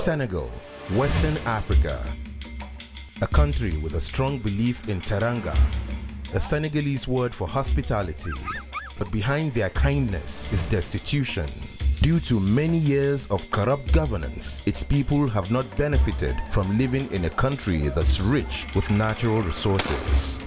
Senegal, Western Africa. A country with a strong belief in teranga, a Senegalese word for hospitality. But behind their kindness is destitution. Due to many years of corrupt governance, its people have not benefited from living in a country that's rich with natural resources.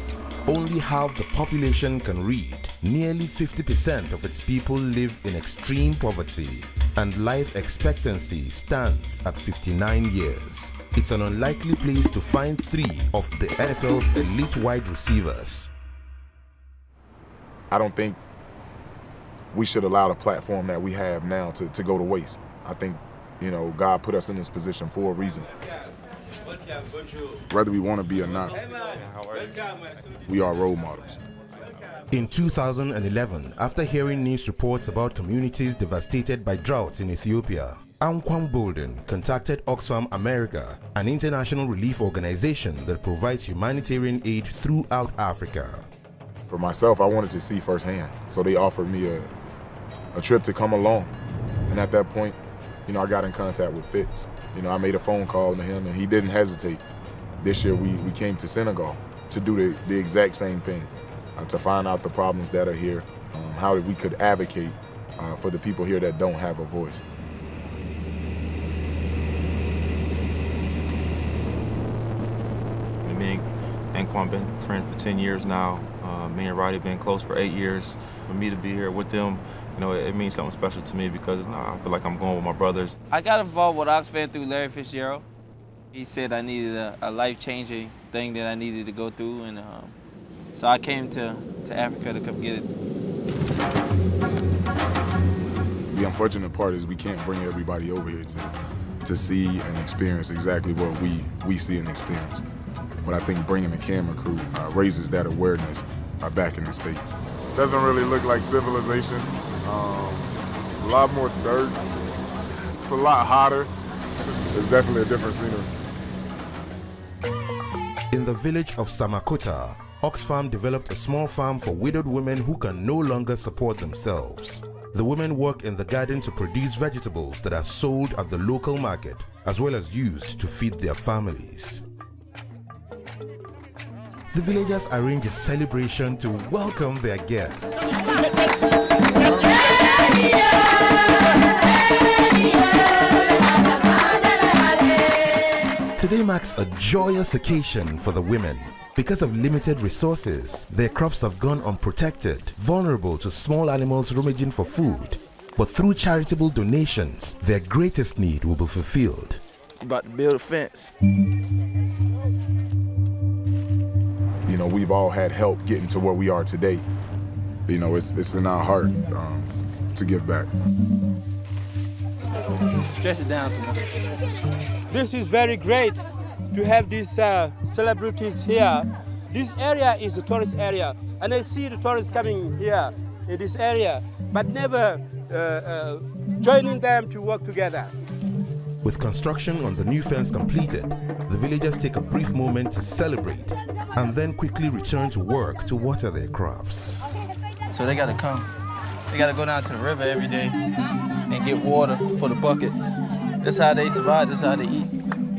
Only half the population can read. Nearly 50% of its people live in extreme poverty, and life expectancy stands at 59 years. It's an unlikely place to find 3 of the NFL's elite wide receivers. I don't think we should allow the platform that we have now to go to waste. I think, God put us in this position for a reason. Whether we want to be or not, we are role models. In 2011, after hearing news reports about communities devastated by drought in Ethiopia, Anquan Bolden contacted Oxfam America, an international relief organization that provides humanitarian aid throughout Africa. For myself, I wanted to see firsthand, so they offered me a trip to come along. And at that point, I got in contact with Fitz. I made a phone call to him, and he didn't hesitate. This year, we came to Senegal to do the exact same thing, to find out the problems that are here, how we could advocate for the people here that don't have a voice. Me and Anquan been friends for 10 years now. Me and Roddy been close for 8 years. For me to be here with them, it means something special to me because I feel like I'm going with my brothers. I got involved with Oxfam through Larry Fitzgerald. He said I needed a life-changing thing that I needed to go through, and so I came to Africa to come get it. The unfortunate part is we can't bring everybody over here to see and experience exactly what we see and experience. But I think bringing the camera crew raises that awareness back in the States. Doesn't really look like civilization. It's a lot more dirt. It's a lot hotter. It's definitely a different scenery. In the village of Samakota, Oxfam developed a small farm for widowed women who can no longer support themselves. The women work in the garden to produce vegetables that are sold at the local market, as well as used to feed their families. The villagers arrange a celebration to welcome their guests. Today marks a joyous occasion for the women. Because of limited resources, their crops have gone unprotected, vulnerable to small animals rummaging for food. But through charitable donations, their greatest need will be fulfilled. About to build a fence. We've all had help getting to where we are today. It's in our heart to give back. Stretch it down some more. This is very great to have these celebrities here. This area is a tourist area, and I see the tourists coming here in this area, but never joining them to work together. With construction on the new fence completed, the villagers take a brief moment to celebrate and then quickly return to work to water their crops. So they got to come. They got to go down to the river every day and get water for the buckets. That's how they survive. That's how they eat.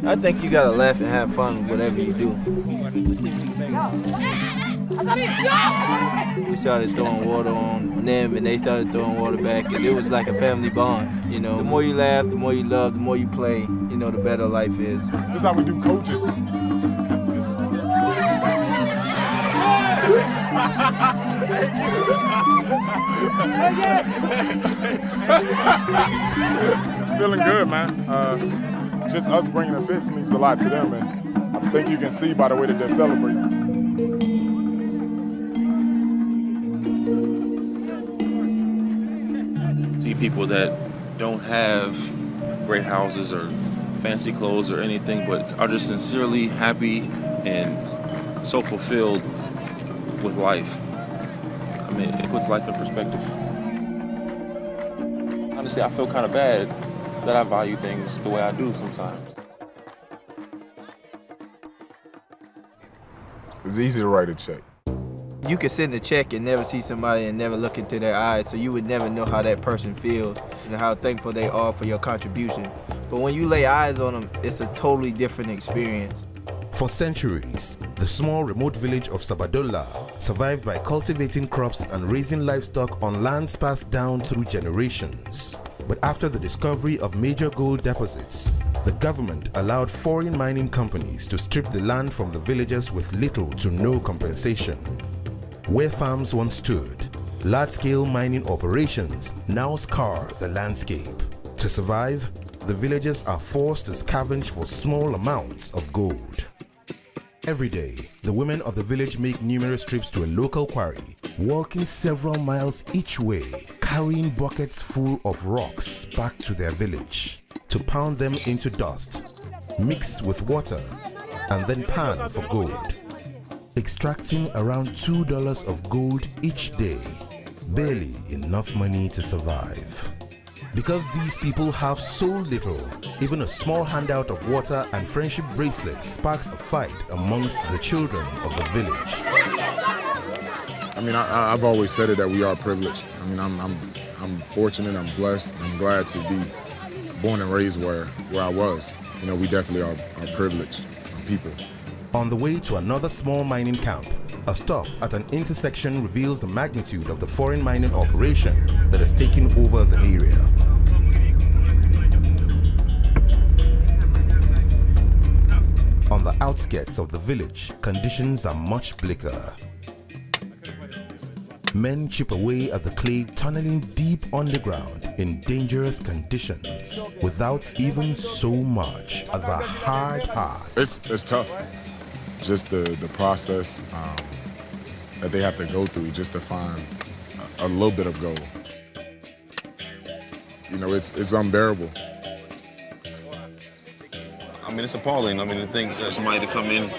I think you got to laugh and have fun with whatever you do. We started throwing water on them, and they started throwing water back, and it was like a family bond. The more you laugh, the more you love, the more you play, the better life is. This is how we do coaches. Feeling good, man. Just us bringing the fence means a lot to them, and I think you can see by the way that they're celebrating. See people that don't have great houses or fancy clothes or anything, but are just sincerely happy and so fulfilled with life. It puts life in perspective. Honestly, I feel kind of bad that I value things the way I do sometimes. It's easy to write a check. You could send a check and never see somebody and never look into their eyes, so you would never know how that person feels and how thankful they are for your contribution. But when you lay eyes on them, it's a totally different experience. For centuries, the small remote village of Sabadola survived by cultivating crops and raising livestock on lands passed down through generations. But after the discovery of major gold deposits, the government allowed foreign mining companies to strip the land from the villagers with little to no compensation. Where farms once stood, large-scale mining operations now scour the landscape. To survive, the villagers are forced to scavenge for small amounts of gold. Every day, the women of the village make numerous trips to a local quarry, walking several miles each way, carrying buckets full of rocks back to their village to pound them into dust, mix with water, and then pan for gold. Extracting around $2 of gold each day, barely enough money to survive. Because these people have so little, even a small handout of water and friendship bracelets sparks a fight amongst the children of the village. I mean, I've always said it that we are privileged. I mean, I'm fortunate, I'm blessed, I'm glad to be born and raised where I was. You know, we definitely are privileged people. On the way to another small mining camp, a stop at an intersection reveals the magnitude of the foreign mining operation that has taken over the area. On the outskirts of the village, conditions are much bleaker. Men chip away at the clay, tunneling deep underground in dangerous conditions without even so much as a hard heart. It's tough. Just the process that they have to go through just to find a little bit of gold. You know, it's unbearable. I mean, it's appalling. I mean, to think that somebody to come in,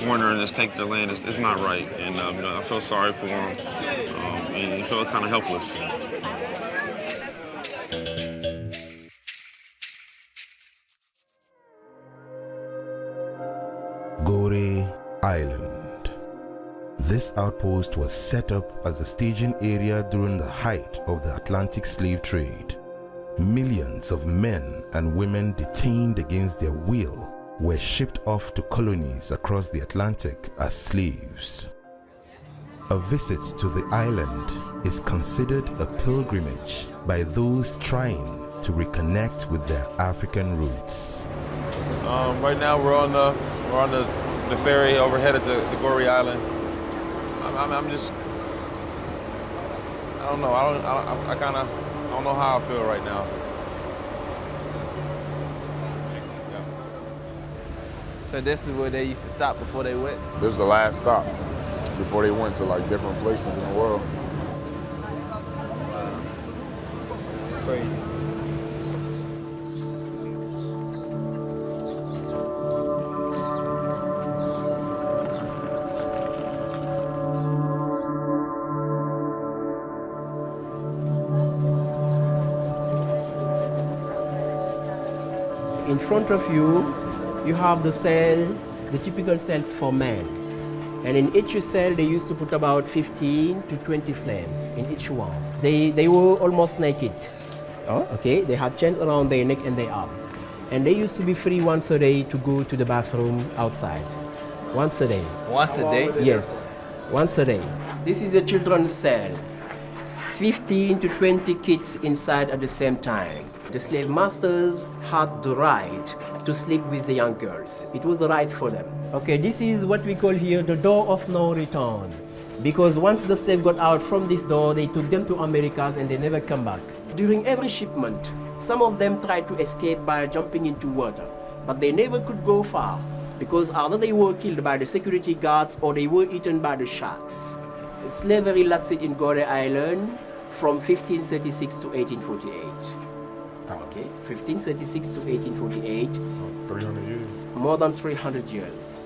corner, and just take their land is not right. And you know, I feel sorry for them, and you feel kind of helpless. Gorée Island. This outpost was set up as a staging area during the height of the Atlantic slave trade. Millions of men and women detained against their will were shipped off to colonies across the Atlantic as slaves. A visit to the island is considered a pilgrimage by those trying to reconnect with their African roots. Right now we're on the ferry overhead at the Gorée Island. I'm just, I don't know. I don't know how I feel right now. So this is where they used to stop before they went? This was the last stop before they went to like different places in the world. It's crazy. In front of you, you have the cell, the typical cells for men. And in each cell, they used to put about 15 to 20 slaves in each one. They were almost naked. Oh, okay, they had chains around their neck and their arm. And they used to be free once a day to go to the bathroom outside. Once a day. Once a day? Yes, once a day. This is a children's cell. 15 to 20 kids inside at the same time. The slave masters had the right to sleep with the young girls. It was the right for them. Okay, this is what we call here the door of no return. Because once the slave got out from this door, they took them to Americas and they never come back. During every shipment, some of them tried to escape by jumping into water, but they never could go far because either they were killed by the security guards or they were eaten by the sharks. Slavery lasted in Gorée Island from 1536 to 1848. Okay, 1536 to 1848. 300 years. More than 300 years.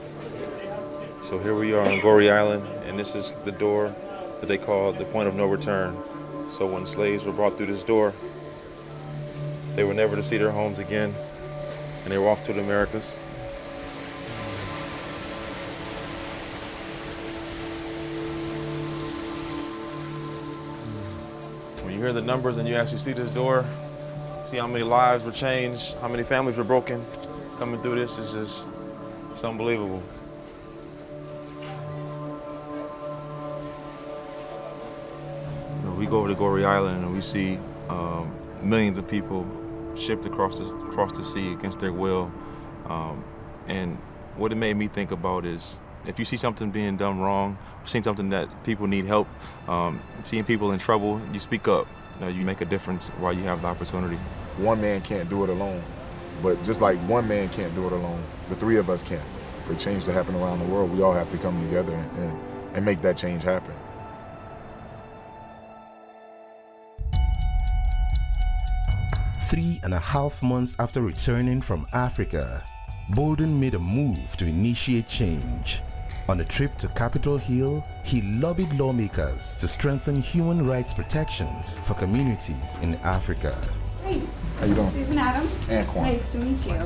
So here we are on Gorée Island, and this is the door that they call the point of no return. So when slaves were brought through this door, they were never to see their homes again, and they were off to the Americas. When you hear the numbers and you actually see this door, see how many lives were changed, how many families were broken coming through this. It's unbelievable. You know, we go over to Goree Island and we see millions of people shipped across the sea against their will. And what it made me think about is, if you see something being done wrong, seeing something that people need help, seeing people in trouble, you speak up. You make a difference while you have the opportunity. One man can't do it alone, but just like one man can't do it alone, the three of us can. For change to happen around the world, we all have to come together and make that change happen. Three and a half months after returning from Africa, Bolden made a move to initiate change. On a trip to Capitol Hill, he lobbied lawmakers to strengthen human rights protections for communities in Africa. Hey, How you doing? Susan Adams. Anquan. Nice to meet you.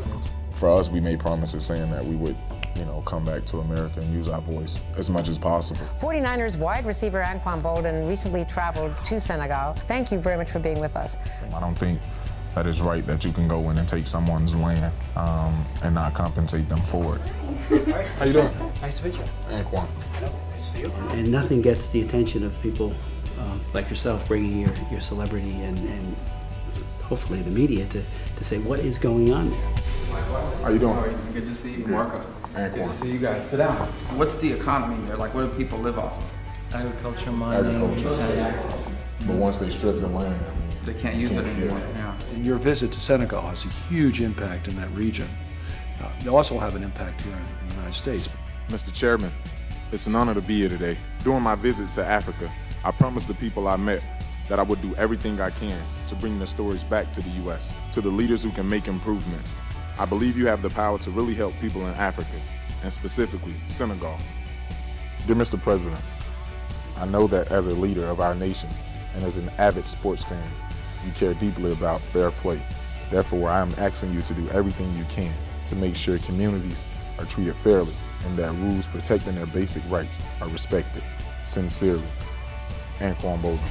For us, we made promises saying that we would, come back to America and use our voice as much as possible. 49ers wide receiver Anquan Bolden recently traveled to Senegal. Thank you very much for being with us. I don't think that it's right that you can go in and take someone's land and not compensate them for it. How you doing? Nice to meet you. Anquan. Nice to see you. And nothing gets the attention of people like yourself, bringing your celebrity and hopefully the media to say what is going on there. How you doing? Good to see you, Marco. Anquan. Good to see you guys. Sit down. What's the economy there? Like, what do people live off of? Agriculture, mining. Agriculture. But once they strip the land, They can't use it anymore. Yeah. And your visit to Senegal has a huge impact in that region. They also have an impact here in the United States. Mr. Chairman, it's an honor to be here today. During my visits to Africa, I promised the people I met that I would do everything I can to bring their stories back to the U.S., to the leaders who can make improvements. I believe you have the power to really help people in Africa, and specifically Senegal. Dear Mr. President, I know that as a leader of our nation and as an avid sports fan, you care deeply about fair play. Therefore, I am asking you to do everything you can to make sure communities are treated fairly and that rules protecting their basic rights are respected. Sincerely, Anquan Bolden.